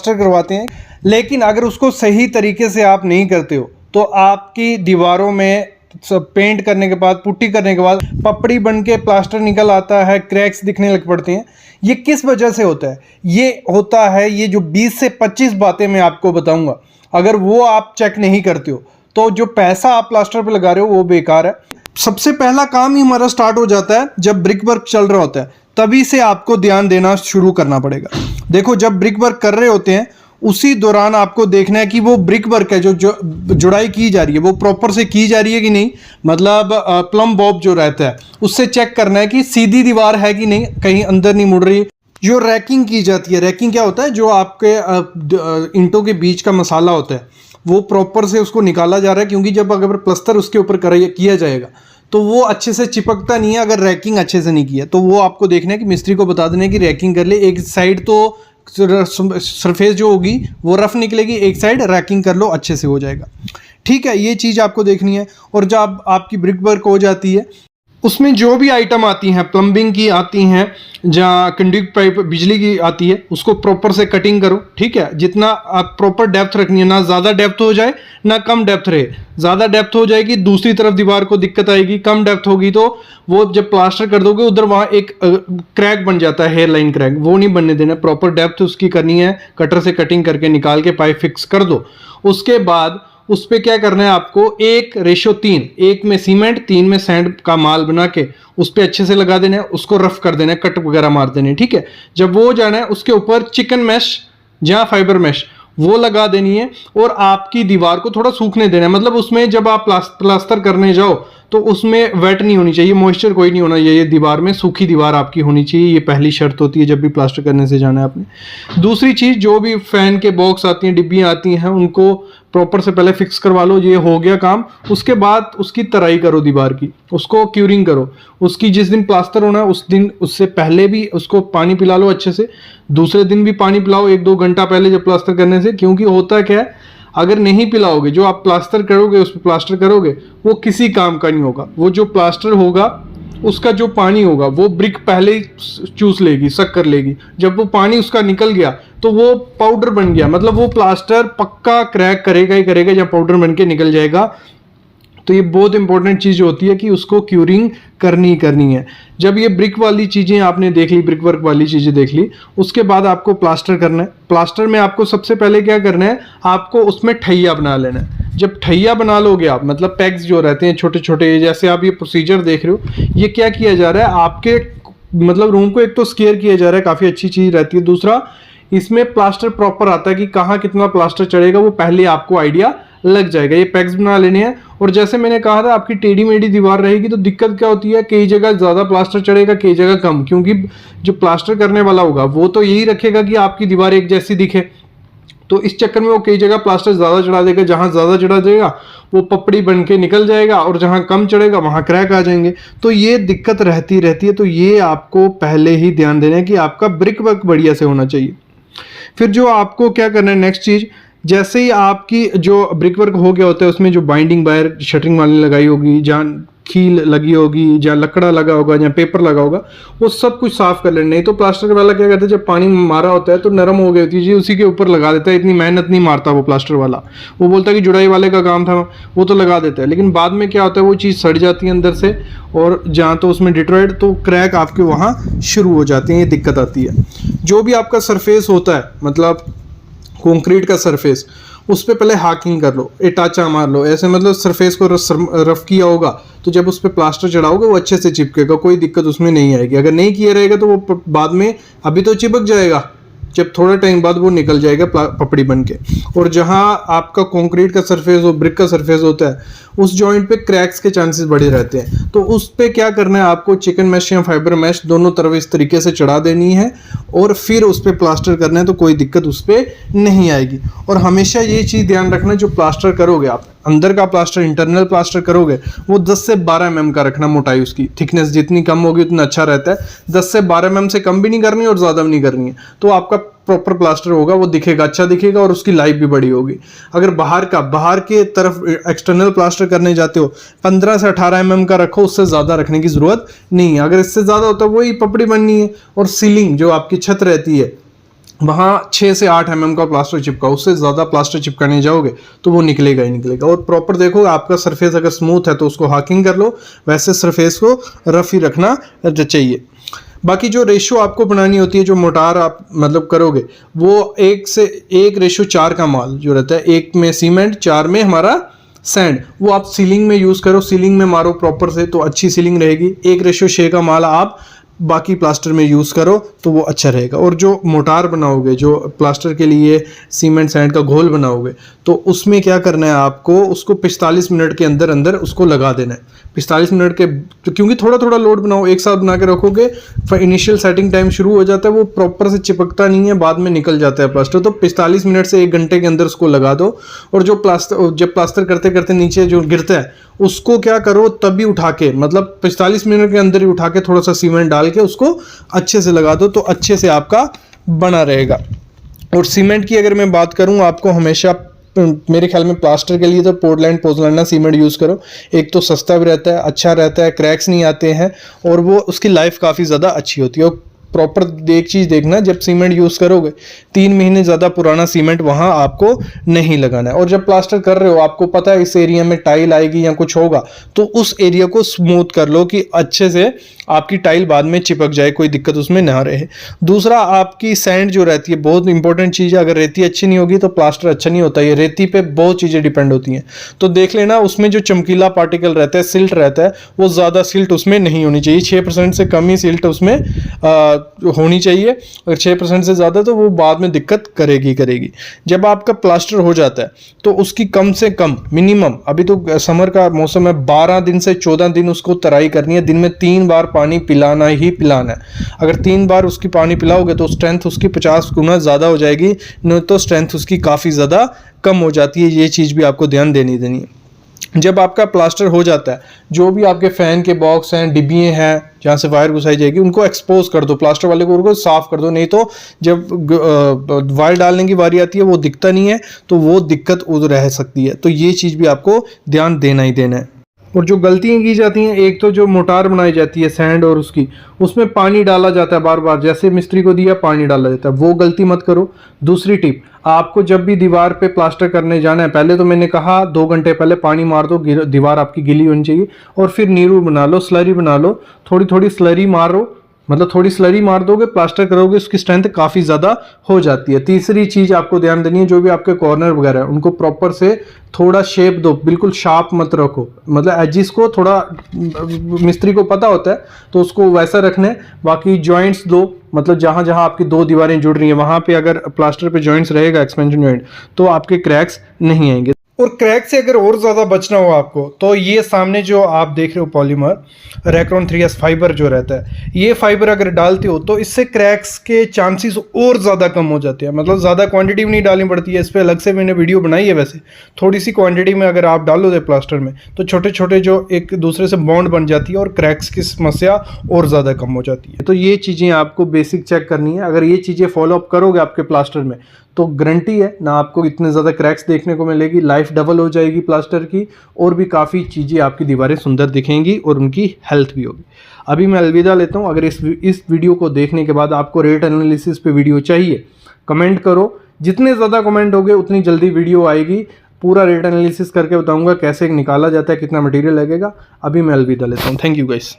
Plaster करवाते हैं, लेकिन अगर उसको सही तरीके से आप नहीं करते हो तो आपकी दीवारों में सब पेंट करने के बाद, पुट्टी करने के बाद पपड़ी बन के प्लास्टर निकल आता है, क्रैक्स दिखने लग पड़ते हैं। ये किस वजह से होता है? ये होता है, ये जो 20 से 25 बातें मैं आपको बताऊंगा, अगर वो आप चेक नहीं करते हो तो जो पैसा आप प्लास्टर पे लगा रहे हो वो बेकार है। सबसे पहला काम ही हमारा स्टार्ट हो जाता है जब ब्रिक वर्क चल रहा होता है, तभी से आपको ध्यान देना शुरू करना पड़ेगा। देखो, जब ब्रिक वर्क कर रहे होते हैं उसी दौरान आपको देखना है कि वो ब्रिक वर्क है जो जुड़ाई की जा रही है वो प्रॉपर से की जा रही है कि नहीं। मतलब प्लम बॉब जो रहता है उससे चेक करना है कि सीधी दीवार है कि नहीं, कहीं अंदर नहीं मुड़ रही। जो रैकिंग की जाती है, रैकिंग क्या होता है? जो आपके ईंटों के बीच का मसाला होता है वो प्रॉपर से उसको निकाला जा रहा है, क्योंकि जब अगर प्लस्तर उसके ऊपर किया जाएगा तो वो अच्छे से चिपकता नहीं है अगर रैकिंग अच्छे से नहीं किया। तो वो आपको देखना है कि मिस्त्री को बता देना है कि रैकिंग कर ले। एक साइड तो सरफेस जो होगी वो रफ निकलेगी, एक साइड रैकिंग कर लो, अच्छे से हो जाएगा। ठीक है, ये चीज़ आपको देखनी है। और जब आपकी ब्रिक वर्क हो जाती है उसमें जो भी आइटम आती हैं, प्लम्बिंग की आती हैं, जहाँ कंडक्ट पाइप बिजली की आती है, उसको प्रॉपर से कटिंग करो। ठीक है, जितना आप प्रॉपर डेप्थ रखनी है, ना ज़्यादा डेप्थ हो जाए ना कम डेप्थ रहे। ज़्यादा डेप्थ हो जाएगी दूसरी तरफ दीवार को दिक्कत आएगी, कम डेप्थ होगी तो वो जब प्लास्टर कर दोगे उधर वहाँ एक क्रैक बन जाता है, हेयर लाइन क्रैक, वो नहीं बनने देना। प्रॉपर डेप्थ उसकी करनी है, कटर से कटिंग करके निकाल के पाइप फिक्स कर दो। उसके बाद उस पर क्या करना है आपको, 1:3, 1 में सीमेंट 3 में सैंड का माल बना के उस पर अच्छे से लगा देना है, उसको रफ कर देना है, कट वगैरह मार देने। ठीक है, जब वो हो जाना है उसके ऊपर चिकन मैश जहाँ फाइबर मैश वो लगा देनी है और आपकी दीवार को थोड़ा सूखने देना है। मतलब उसमें जब आप प्लास्टर करने जाओ तो उसमें वेट नहीं होनी चाहिए, मॉइस्चर कोई नहीं होना चाहिए दीवार में, सूखी दीवार आपकी होनी चाहिए। ये पहली शर्त होती है जब भी प्लास्टर करने से जाना है आपने। दूसरी चीज़, जो भी फैन के बॉक्स आती हैं, डिब्बियाँ आती हैं, उनको प्रॉपर से पहले फिक्स करवा लो। ये हो गया काम। उसके बाद उसकी तराई करो दीवार की, उसको क्यूरिंग करो। उसकी जिस दिन प्लास्टर होना है उस दिन, उससे पहले भी उसको पानी पिला लो अच्छे से, दूसरे दिन भी पानी पिलाओ 1-2 घंटा पहले जब प्लास्टर करने से। क्योंकि होता क्या है, अगर नहीं पिलाओगे, जो आप प्लास्टर करोगे उस पर प्लास्टर करोगे वो किसी काम का नहीं होगा। वो जो प्लास्टर होगा उसका जो पानी होगा वो ब्रिक पहले ही चूस लेगी, सक कर लेगी। जब वो पानी उसका निकल गया तो वो पाउडर बन गया, मतलब वो प्लास्टर पक्का क्रैक करेगा ही करेगा जब पाउडर बन के निकल जाएगा। तो ये बहुत इंपॉर्टेंट चीज़ होती है कि उसको क्यूरिंग करनी ही करनी है। जब ये ब्रिक वाली चीज़ें आपने देख ली, ब्रिक वर्क वाली चीज़ें देख ली, उसके बाद आपको प्लास्टर करना है। प्लास्टर में आपको सबसे पहले क्या करना है, आपको उसमें ठैया बना लेना है। जब ठैया बना लोगे आप, मतलब पैक्स जो रहते हैं छोटे छोटे, जैसे आप ये प्रोसीजर देख रहे हो, ये क्या किया जा रहा है, आपके मतलब रूम को एक तो स्केयर किया जा रहा है, काफ़ी अच्छी चीज़ रहती है। दूसरा, इसमें प्लास्टर प्रॉपर आता है कि कहाँ कितना प्लास्टर चढ़ेगा वो पहले आपको आइडिया लग जाएगा। ये पैक्स बना लेने हैं। और जैसे मैंने कहा था, आपकी टेढ़ी मेढ़ी दीवार रहेगी तो दिक्कत क्या होती है, कई जगह ज़्यादा प्लास्टर चढ़ेगा, कई जगह कम, क्योंकि जो प्लास्टर करने वाला होगा वो तो यही रखेगा कि आपकी दीवार एक जैसी दिखे। तो इस चक्कर में वो कई जगह प्लास्टर ज़्यादा चढ़ा देगा, जहाँ ज़्यादा चढ़ा देगा वो पपड़ी बन के निकल जाएगा, और जहाँ कम चढ़ेगा वहाँ क्रैक आ जाएंगे। तो ये दिक्कत रहती है। तो ये आपको पहले ही ध्यान देना है कि आपका ब्रिक वर्क बढ़िया से होना चाहिए। फिर जो आपको क्या करना है, नेक्स्ट चीज़, जैसे ही आपकी जो ब्रिक वर्क हो गया होता है उसमें जो बाइंडिंग वायर शटरिंग वाली लगाई होगी, जहाँ खील लगी होगी, जहाँ लकड़ा लगा होगा, जहाँ पेपर लगा होगा, वो सब कुछ साफ कर लेना। नहीं तो प्लास्टर वाला क्या करता है, जब पानी मारा होता है तो नरम हो गई होती है, उसी के ऊपर लगा देता है। इतनी मेहनत नहीं मारता वो प्लास्टर वाला, वो बोलता है कि जुड़ाई वाले का काम था, वो तो लगा देता है। लेकिन बाद में क्या होता है, वो चीज़ सड़ जाती है अंदर से, और जहाँ तो उसमें डिट्रॉइड, तो क्रैक आपके वहाँ शुरू हो जाते हैं, ये दिक्कत आती है। जो भी आपका सरफेस होता है, मतलब कंक्रीट का सरफेस, उस पर पहले हाकिंग कर लो, टाचा मार लो ऐसे, मतलब सरफेस को रफ किया होगा तो जब उस पर प्लास्टर चढ़ाओगे वो अच्छे से चिपकेगा, कोई दिक्कत उसमें नहीं आएगी। अगर नहीं किया रहेगा तो वो बाद में, अभी तो चिपक जाएगा, जब थोड़ा टाइम बाद वो निकल जाएगा पपड़ी बन के। और जहाँ आपका कंक्रीट का सरफेस और ब्रिक का सरफेस होता है उस जॉइंट पे क्रैक्स के चांसेस बढ़े रहते हैं। तो उस पे क्या करना है, आपको चिकन मैश या फाइबर मैश दोनों तरफ इस तरीके से चढ़ा देनी है और फिर उस पर प्लास्टर करना है, तो कोई दिक्कत उस पर नहीं आएगी। और हमेशा ये चीज़ ध्यान रखना, जो प्लास्टर करोगे आप, अंदर का प्लास्टर, इंटरनल प्लास्टर करोगे, वो 10 से 12 mm का रखना मोटाई, उसकी थिकनेस जितनी कम होगी उतना अच्छा रहता है। 10 से 12 mm से कम भी नहीं करनी और ज़्यादा भी नहीं करनी है, तो आपका प्रॉपर प्लास्टर होगा, वो दिखेगा, अच्छा दिखेगा और उसकी लाइफ भी बड़ी होगी। अगर बाहर के तरफ एक्सटर्नल प्लास्टर करने जाते हो, 15 से 18 mm का रखो, उससे ज़्यादा रखने की ज़रूरत नहीं है। अगर इससे ज़्यादा होता है वही पपड़ी बननी है। और सीलिंग, जो आपकी छत रहती है, वहाँ 6 से 8 mm का प्लास्टर चिपका, उससे ज़्यादा प्लास्टर चिपकाने जाओगे तो वो निकलेगा ही निकलेगा। और प्रॉपर देखो आपका सरफेस अगर स्मूथ है तो उसको हाकिंग कर लो, वैसे सरफेस को रफ ही रखना चाहिए। बाकी जो रेशो आपको बनानी होती है, जो मोटार आप मतलब करोगे, वो 1:1:4 का माल जो रहता है, 1 में सीमेंट 4 में हमारा सैंड, वो आप सीलिंग में यूज़ करो, सीलिंग में मारो प्रॉपर से तो अच्छी सीलिंग रहेगी। 1:6 का माल आप बाकी प्लास्टर में यूज़ करो तो वो अच्छा रहेगा। और जो मोटार बनाओगे, जो प्लास्टर के लिए सीमेंट सैंड का घोल बनाओगे, तो उसमें क्या करना है आपको, उसको 45 मिनट के अंदर अंदर उसको लगा देना है। 45 मिनट के, तो क्योंकि थोड़ा थोड़ा लोड बनाओ, एक साथ बना के रखोगे, फिर इनिशियल सेटिंग टाइम शुरू हो जाता है, वो प्रॉपर से चिपकता नहीं है, बाद में निकल जाता है प्लास्टर। तो 45 मिनट से 1 घंटे के अंदर उसको लगा दो। और जो जब प्लास्टर करते करते नीचे जो गिरता है उसको क्या करो, तभी उठा के, मतलब 45 मिनट के अंदर ही उठा के थोड़ा सा सीमेंट डाल के उसको अच्छे से लगा दो, तो अच्छे से आपका बना रहेगा। और सीमेंट की अगर मैं बात करूं, आपको हमेशा मेरे ख्याल में प्लास्टर के लिए तो पोर्टलैंड पोज़ोलाना सीमेंट यूज़ करो। एक तो सस्ता भी रहता है, अच्छा रहता है, क्रैक्स नहीं आते हैं, और वो उसकी लाइफ काफ़ी ज़्यादा अच्छी होती है। और प्रॉपर एक चीज़ देखना, जब सीमेंट यूज़ करोगे 3 महीने ज़्यादा पुराना सीमेंट वहाँ आपको नहीं लगाना है। और जब प्लास्टर कर रहे हो, आपको पता है इस एरिया में टाइल आएगी या कुछ होगा, तो उस एरिया को स्मूथ कर लो कि अच्छे से आपकी टाइल बाद में चिपक जाए, कोई दिक्कत उसमें ना रहे। दूसरा, आपकी सैंड जो रहती है बहुत इंपॉर्टेंट चीज़ है। अगर रेती अच्छी नहीं होगी तो प्लास्टर अच्छा नहीं होता। ये रेती पे बहुत चीज़ें डिपेंड होती हैं, तो देख लेना उसमें जो चमकीला पार्टिकल रहता है, सिल्ट रहता है, वो ज़्यादा सिल्ट उसमें नहीं होनी चाहिए। 6% से कम ही सिल्ट उसमें होनी चाहिए। अगर 6% से ज़्यादा तो वो बाद में दिक्कत करेगी। जब आपका प्लास्टर हो जाता है तो उसकी कम से कम मिनिमम, अभी तो समर का मौसम है, 12 दिन से 14 दिन उसको तराई करनी है। दिन में 3 बार पानी पिलाना ही पिलाना है। अगर 3 बार उसकी पानी पिलाओगे तो स्ट्रेंथ उसकी 50 गुना ज़्यादा हो जाएगी, नहीं तो स्ट्रेंथ उसकी काफ़ी ज़्यादा कम हो जाती है। ये चीज़ भी आपको ध्यान देनी है। जब आपका प्लास्टर हो जाता है, जो भी आपके फ़ैन के बॉक्स हैं, डिब्बियाँ हैं जहाँ से वायर घुसाई जाएगी, उनको एक्सपोज कर दो, प्लास्टर वाले को उनको साफ़ कर दो। नहीं तो जब वायर डालने की बारी आती है वो दिखता नहीं है, तो वो दिक्कत रह सकती है। तो ये चीज़ भी आपको ध्यान देना ही देना है। और जो गलतियाँ की जाती हैं, एक तो जो मोटार बनाई जाती है सैंड और उसमें पानी डाला जाता है बार बार, जैसे मिस्त्री को दिया पानी डाला जाता है, वो गलती मत करो। दूसरी टिप, आपको जब भी दीवार पे प्लास्टर करने जाना है, पहले तो मैंने कहा 2 घंटे पहले पानी मार दो, दीवार आपकी गीली होनी चाहिए। और फिर नीरू बना लो, स्लरी बना लो, थोड़ी थोड़ी स्लरी मारो, मतलब थोड़ी स्लरी मार दोगे, प्लास्टर करोगे, उसकी स्ट्रेंथ काफ़ी ज़्यादा हो जाती है। तीसरी चीज़ आपको ध्यान देनी है, जो भी आपके कॉर्नर वगैरह है उनको प्रॉपर से थोड़ा शेप दो, बिल्कुल शार्प मत रखो, मतलब एजिस को थोड़ा, मिस्त्री को पता होता है तो उसको वैसा रखना है। बाकी जॉइंट्स दो, मतलब जहाँ जहाँ आपकी 2 दीवारें जुड़ रही हैं वहाँ पे अगर प्लास्टर पे जॉइंट्स रहेगा, एक्सपेंशन जॉइंट, तो आपके क्रैक्स नहीं आएंगे। और क्रैक से अगर और ज़्यादा बचना हो आपको, तो ये सामने जो आप देख रहे हो पॉलीमर रेक्रॉन 3S फाइबर जो रहता है, ये फाइबर अगर डालते हो तो इससे क्रैक्स के चांसेस और ज़्यादा कम हो जाते हैं। मतलब ज़्यादा क्वांटिटी भी नहीं डालनी पड़ती है। इस पर अलग से मैंने वीडियो बनाई है। वैसे थोड़ी सी क्वांटिटी में अगर आप डालोगे प्लास्टर में, तो छोटे छोटे जो एक दूसरे से बॉन्ड बन जाती है और क्रैक्स की समस्या और ज़्यादा कम हो जाती है। तो ये चीज़ें आपको बेसिक चेक करनी है। अगर ये चीज़ें फॉलोअप करोगे आपके प्लास्टर में, तो गारंटी है ना आपको इतने ज़्यादा क्रैक्स देखने को मिलेगी, लाइफ डबल हो जाएगी प्लास्टर की, और भी काफ़ी चीज़ें आपकी दीवारें सुंदर दिखेंगी और उनकी हेल्थ भी होगी। अभी मैं अलविदा लेता हूँ। अगर इस वीडियो को देखने के बाद आपको रेट एनालिसिस पे वीडियो चाहिए, कमेंट करो। जितने ज़्यादा कमेंट होंगे उतनी जल्दी वीडियो आएगी। पूरा रेट एनालिसिस करके बताऊँगा कैसे निकाला जाता है, कितना मटीरियल लगेगा। अभी मैं अलविदा लेता हूँ। Thank you guys.